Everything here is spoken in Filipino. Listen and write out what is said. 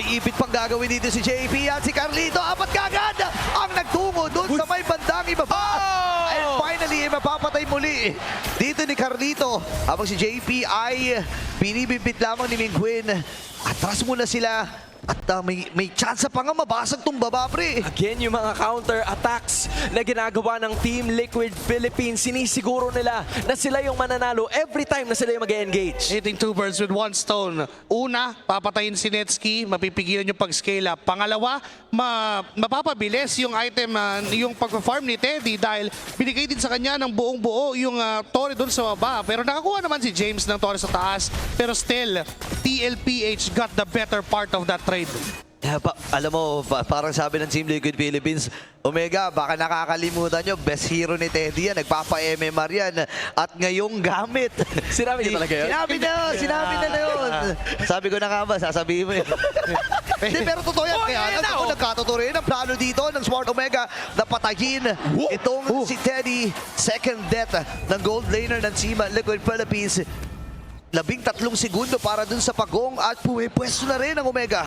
ipit pang gagawin dito si JP at si Carlito. Apat kagad ang nagtungo doon sa may bandang ibaba. And finally, mapapatay muli dito ni Carlito. Habang si JP ay binibibit lamang ni Mingguin. Atras muna sila. At may chance pa nga mabasag tong baba, pre. Again, yung mga counter-attacks na ginagawa ng Team Liquid Philippines, sinisiguro nila na sila yung mananalo every time na sila yung mag-engage. Hitting two birds with one stone. Una, papatayin si Netsky, mapipigilan yung pag-scale up. Pangalawa, mapapabilis yung item, yung pag-farm ni Teddy dahil binigay din sa kanya ng buong-buo yung Torre doon sa baba. Pero nakakuha naman si James ng Torre sa taas. Pero still, TLPH got the better part of that trade. Alam mo, parang sabi ng Team Liquid Philippines, Omega, baka nakakalimutan nyo, best hero ni Teddy yan, nagpapa-MMR yan, at ngayong gamit. Sinabi niya talaga yun? Sinabi na yun. Sabi ko na nga ba, sasabihin mo yun. Pero totoo yan, kaya ako nagkatotoo rin ang plano dito ng Smart Omega na patayin itong si Teddy. Second death ng gold laner ng Team Liquid Philippines. 13 segundo para dun sa pagong at pumipwesto na rin ang Omega.